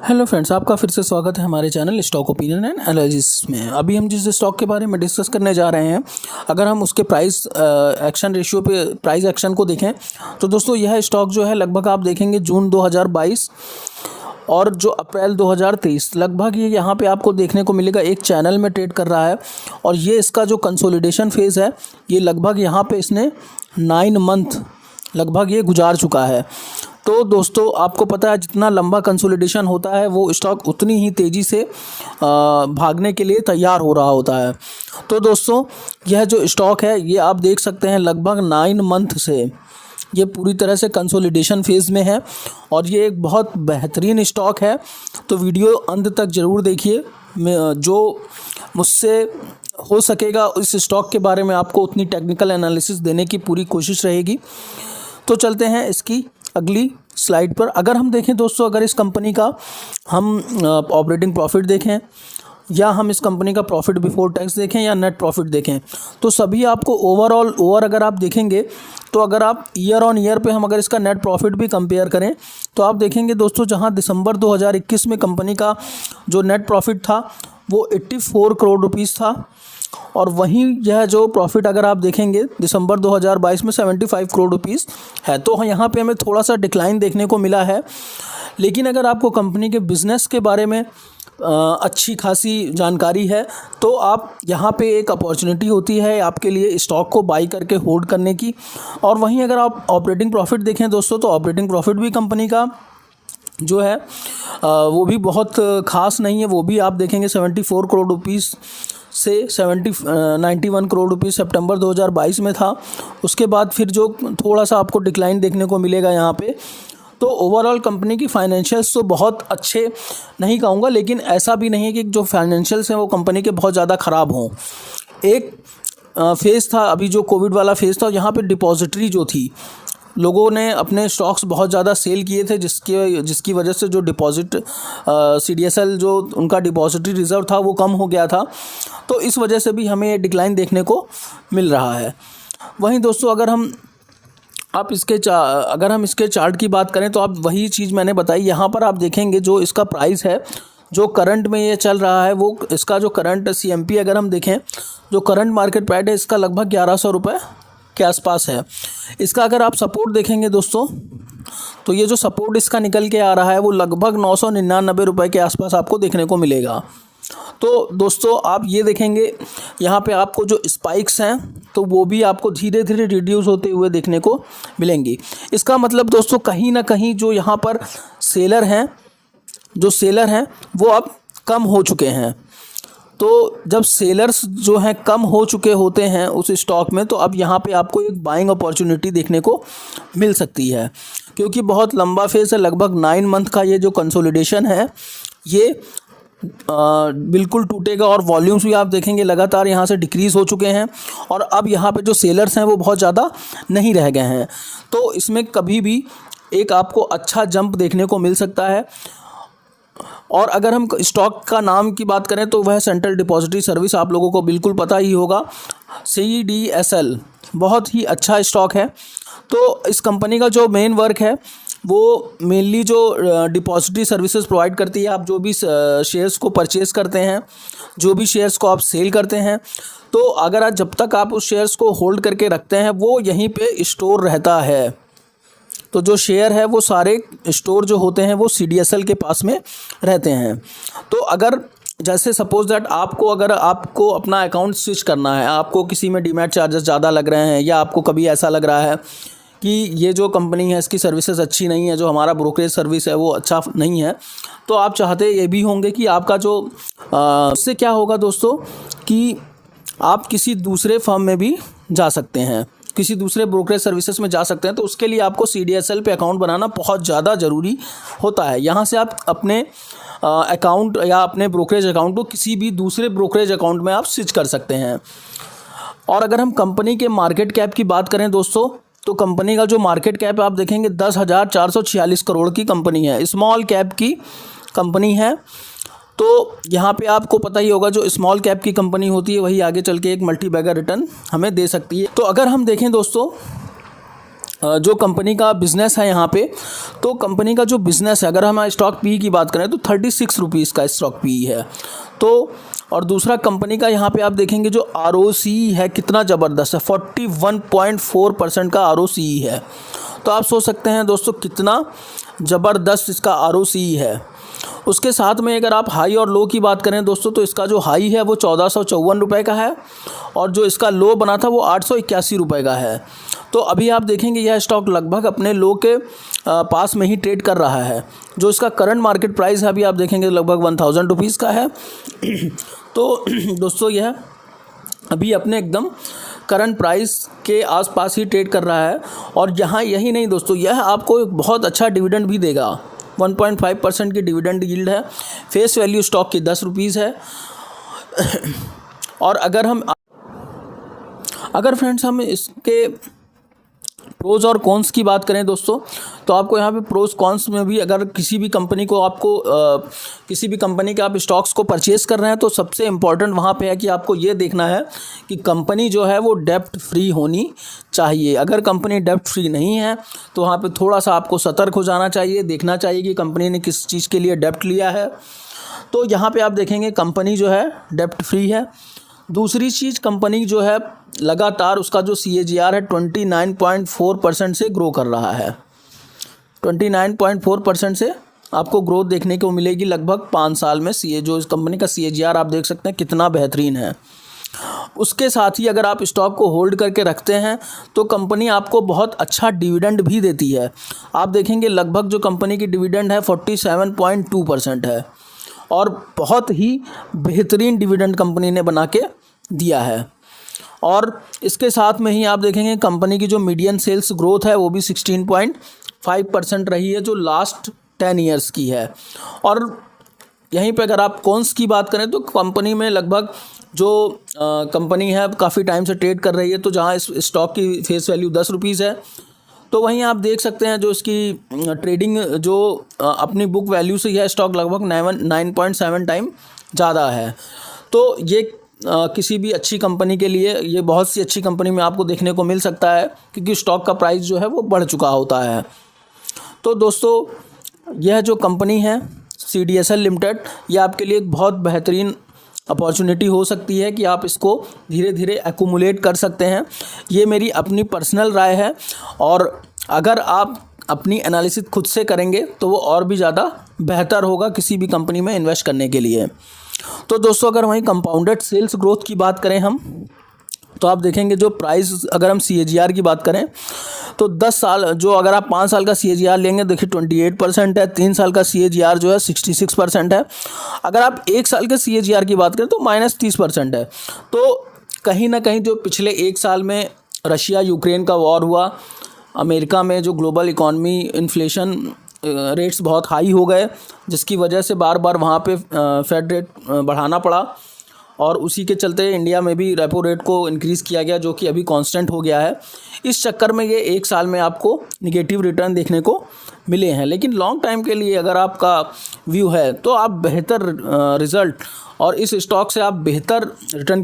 Hello friends, आपका फिर से स्वागत है हमारे channel stock opinion and analysis में। अभी हम जिस स्टॉक के बारे में डिस्कस करने जा रहे हैं, अगर हम उसके प्राइस एक्शन रेशियो पे प्राइस एक्शन को देखें तो दोस्तों यह स्टॉक जो है लगभग आप देखेंगे जून 2022 और जो अप्रैल 2023 लगभग ये यहाँ पे आपको देखने को मिलेगा एक चैनल में ट्रेड कर रहा है। और ये इसका जो कंसोलिडेशन फेज़ है ये लगभग यहाँ पे इसने 9 मंथ लगभग ये गुजार चुका है। तो दोस्तों आपको पता है जितना लंबा कंसोलिडेशन होता है वो स्टॉक उतनी ही तेज़ी से भागने के लिए तैयार हो रहा होता है। तो दोस्तों यह जो स्टॉक है ये आप देख सकते हैं लगभग 9 मंथ से ये पूरी तरह से कंसोलिडेशन फेज़ में है और ये एक बहुत बेहतरीन स्टॉक है। तो वीडियो अंत तक ज़रूर देखिए, जो मुझसे हो सकेगा इस स्टॉक के बारे में आपको उतनी टेक्निकल एनालिसिस देने की पूरी कोशिश रहेगी। तो चलते हैं इसकी अगली स्लाइड पर। अगर हम देखें दोस्तों, अगर इस कंपनी का हम ऑपरेटिंग प्रॉफिट देखें या हम इस कंपनी का प्रॉफिट बिफोर टैक्स देखें या नेट प्रॉफिट देखें तो सभी आपको ओवर अगर आप देखेंगे तो अगर आप ईयर ऑन ईयर पे हम अगर इसका नेट प्रॉफिट भी कंपेयर करें तो आप देखेंगे दोस्तों जहां दिसंबर 2021 में कंपनी का जो नेट प्रॉफिट था वो 84 करोड़ रुपीस था और वहीं यह जो प्रॉफिट अगर आप देखेंगे दिसंबर 2022 में 75 करोड़ रुपीस है। तो यहाँ पे हमें थोड़ा सा डिक्लाइन देखने को मिला है। लेकिन अगर आपको कंपनी के बिज़नेस के बारे में अच्छी खासी जानकारी है तो आप यहाँ पे एक अपॉर्चुनिटी होती है आपके लिए स्टॉक को बाई करके होल्ड करने की। और वहीं अगर आप ऑपरेटिंग प्रॉफिट देखें दोस्तों तो ऑपरेटिंग प्रॉफिट भी कंपनी का जो है वो भी बहुत ख़ास नहीं है। वो भी आप देखेंगे 74 करोड़ रुपीस से 91 करोड़ रुपीस सितंबर 2022 में था। उसके बाद फिर जो थोड़ा सा आपको डिक्लाइन देखने को मिलेगा यहाँ पे। तो ओवरऑल कंपनी की फाइनेंशियल्स तो बहुत अच्छे नहीं कहूँगा, लेकिन ऐसा भी नहीं है कि जो फाइनेंशियल्स हैं वो कंपनी के बहुत ज़्यादा ख़राब हों। एक फेज़ था अभी जो कोविड वाला फेज़ था, यहाँ पे डिपॉजिटरी जो थी लोगों ने अपने स्टॉक्स बहुत ज़्यादा सेल किए थे जिसकी वजह से जो डिपॉजिट CDSL जो उनका डिपॉजिटरी रिज़र्व था वो कम हो गया था। तो इस वजह से भी हमें डिक्लाइन देखने को मिल रहा है। वहीं दोस्तों अगर हम इसके चार्ट की बात करें तो आप वही चीज़ मैंने बताई, यहाँ पर आप देखेंगे जो इसका प्राइस है जो करंट में ये चल रहा है वो इसका जो करंट CMP अगर हम देखें जो करंट मार्केट प्राइस है इसका लगभग 1100 रुपये के आसपास है। इसका अगर आप सपोर्ट देखेंगे दोस्तों तो ये जो सपोर्ट इसका निकल के आ रहा है वो लगभग 999 रुपये के आसपास आपको देखने को मिलेगा। तो दोस्तों आप ये देखेंगे यहाँ पे आपको जो स्पाइक्स हैं तो वो भी आपको धीरे धीरे रिड्यूस होते हुए देखने को मिलेंगी। इसका मतलब दोस्तों कहीं ना कहीं जो यहाँ पर सेलर हैं वो अब कम हो चुके हैं। तो जब सेलर्स जो हैं कम हो चुके होते हैं उस स्टॉक में तो अब यहाँ पे आपको एक बाइंग अपॉर्चुनिटी देखने को मिल सकती है, क्योंकि बहुत लंबा फेज़ है, लगभग 9 मंथ का ये जो कंसोलिडेशन है ये बिल्कुल टूटेगा और वॉल्यूम्स भी आप देखेंगे लगातार यहाँ से डिक्रीज़ हो चुके हैं और अब यहाँ पे जो सेलर्स हैं वो बहुत ज़्यादा नहीं रह गए हैं। तो इसमें कभी भी एक आपको अच्छा जंप देखने को मिल सकता है। और अगर हम स्टॉक का नाम की बात करें तो वह सेंट्रल डिपॉजिटरी सर्विस आप लोगों को बिल्कुल पता ही होगा, CDSL बहुत ही अच्छा स्टॉक है। तो इस कंपनी का जो मेन वर्क है वो मेनली जो डिपॉजिटरी सर्विसेज प्रोवाइड करती है। आप जो भी शेयर्स को परचेज़ करते हैं, जो भी शेयर्स को आप सेल करते हैं, तो अगर जब तक आप उस शेयर्स को होल्ड करके रखते हैं वो यहीं पे स्टोर रहता है। तो जो शेयर है वो सारे स्टोर जो होते हैं वो CDSL के पास में रहते हैं। तो अगर जैसे सपोज दैट अगर आपको अपना अकाउंट स्विच करना है, आपको किसी में डीमैट चार्जेस ज़्यादा लग रहे हैं या आपको कभी ऐसा लग रहा है कि ये जो कंपनी है इसकी सर्विसेज अच्छी नहीं है, जो हमारा ब्रोकरेज सर्विस है वो अच्छा नहीं है, तो आप चाहते ये भी होंगे कि आपका जो इससे क्या होगा दोस्तों कि आप किसी दूसरे फर्म में भी जा सकते हैं, किसी दूसरे ब्रोकरेज सर्विसेज में जा सकते हैं। तो उसके लिए आपको CDSL पे अकाउंट बनाना बहुत ज़्यादा ज़रूरी होता है। यहाँ से आप अपने अकाउंट या अपने ब्रोकरेज अकाउंट को किसी भी दूसरे ब्रोकरेज अकाउंट में आप स्विच कर सकते हैं। और अगर हम कंपनी के मार्केट कैप की बात करें दोस्तों तो कंपनी का जो मार्केट कैप आप देखेंगे 10,446 करोड़ की कंपनी है, स्मॉल कैप की कंपनी है। तो यहाँ पे आपको पता ही होगा जो स्मॉल कैप की कंपनी होती है वही आगे चल के एक मल्टी बैगर रिटर्न हमें दे सकती है। तो अगर हम देखें दोस्तों जो कंपनी का बिज़नेस है यहाँ पे, तो कंपनी का जो बिज़नेस है, अगर हम स्टॉक पी की बात करें तो 36 रुपीज़ का स्टॉक पी है। तो और दूसरा कंपनी का यहाँ पे आप देखेंगे जो ROCE है कितना ज़बरदस्त है, 41.4% का ROCE है। तो आप सोच सकते हैं दोस्तों कितना ज़बरदस्त इसका ROCE है। उसके साथ में अगर आप हाई और लो की बात करें दोस्तों, तो इसका जो हाई है वो 1454 रुपये का है और जो इसका लो बना था वो 881 रुपये का है। तो अभी आप देखेंगे यह स्टॉक लगभग अपने लो के पास में ही ट्रेड कर रहा है। जो इसका करंट मार्केट प्राइस है अभी आप देखेंगे लगभग 1000 रुपीज़ का है। तो दोस्तों यह अभी अपने एकदम करंट प्राइस के आसपास ही ट्रेड कर रहा है। और यहाँ यही नहीं दोस्तों, यह आपको एक बहुत अच्छा डिविडेंड भी देगा। 1.5% की डिविडेंड यील्ड है। फेस वैल्यू स्टॉक की 10 रुपीज़ है। और अगर फ्रेंड्स हम इसके प्रोज और कॉन्स की बात करें दोस्तों, तो आपको यहाँ पे प्रोज कॉन्स में भी, अगर किसी भी कंपनी को किसी भी कंपनी के आप स्टॉक्स को परचेज़ कर रहे हैं, तो सबसे इम्पॉर्टेंट वहाँ पे है कि आपको ये देखना है कि कंपनी जो है वो डेब्ट फ्री होनी चाहिए। अगर कंपनी डेब्ट फ्री नहीं है तो वहाँ पे थोड़ा सा आपको सतर्क हो जाना चाहिए, देखना चाहिए कि कंपनी ने किस चीज़ के लिए डेब्ट लिया है। तो यहाँ पर आप देखेंगे कंपनी जो है डेब्ट फ्री है। दूसरी चीज़, कंपनी जो है लगातार उसका जो CAGR है 29.4% से ग्रो कर रहा है। 29.4% से आपको ग्रोथ देखने को मिलेगी लगभग 5 साल में। जो इस कंपनी का CAGR आप देख सकते हैं कितना बेहतरीन है। उसके साथ ही अगर आप स्टॉक को होल्ड करके रखते हैं तो कंपनी आपको बहुत अच्छा डिविडेंड भी देती है। आप देखेंगे लगभग जो कंपनी की डिविडेंड है 47.2% है और बहुत ही बेहतरीन डिविडेंड कंपनी ने बना के दिया है। और इसके साथ में ही आप देखेंगे कंपनी की जो मीडियन सेल्स ग्रोथ है वो भी 16.5% रही है, जो लास्ट 10 ईयर्स की है। और यहीं पे अगर आप कॉन्स की बात करें तो कंपनी में लगभग जो कंपनी है काफ़ी टाइम से ट्रेड कर रही है, तो जहाँ इस स्टॉक की फेस वैल्यू 10 रुपीज़ है, तो वहीं आप देख सकते हैं जो इसकी ट्रेडिंग जो अपनी बुक वैल्यू से यह स्टॉक लगभग 9.7 टाइम ज़्यादा है। तो ये किसी भी अच्छी कंपनी के लिए, ये बहुत सी अच्छी कंपनी में आपको देखने को मिल सकता है, क्योंकि स्टॉक का प्राइस जो है वो बढ़ चुका होता है। तो दोस्तों यह जो कंपनी है CDSL लिमिटेड, ये आपके लिए एक बहुत बेहतरीन अपॉर्चुनिटी हो सकती है कि आप इसको धीरे धीरे एक्यूमुलेट कर सकते हैं। ये मेरी अपनी पर्सनल राय है और अगर आप अपनी एनालिसिस खुद से करेंगे तो वो और भी ज़्यादा बेहतर होगा किसी भी कंपनी में इन्वेस्ट करने के लिए। तो दोस्तों अगर वहीं कंपाउंडेड सेल्स ग्रोथ की बात करें हम, तो आप देखेंगे जो प्राइस, अगर हम CAGR की बात करें तो 10 साल जो, अगर आप 5 साल का CAGR लेंगे देखिए 28% है। 3 साल का CAGR जो है 66% है। अगर आप 1 साल के CAGR की बात करें तो -30% है। तो कहीं ना कहीं जो पिछले 1 साल में रशिया यूक्रेन का वॉर हुआ, अमेरिका में जो ग्लोबल इकॉनमी इन्फ्लेशन रेट्स बहुत हाई हो गए, जिसकी वजह से बार बार वहाँ पे फेड रेट बढ़ाना पड़ा और उसी के चलते इंडिया में भी रेपो रेट को इंक्रीज़ किया गया, जो कि अभी कांस्टेंट हो गया है। इस चक्कर में ये 1 साल में आपको निगेटिव रिटर्न देखने को मिले हैं। लेकिन लॉन्ग टाइम के लिए अगर आपका व्यू है तो आप बेहतर रिज़ल्ट और इस स्टॉक से आप बेहतर रिटर्न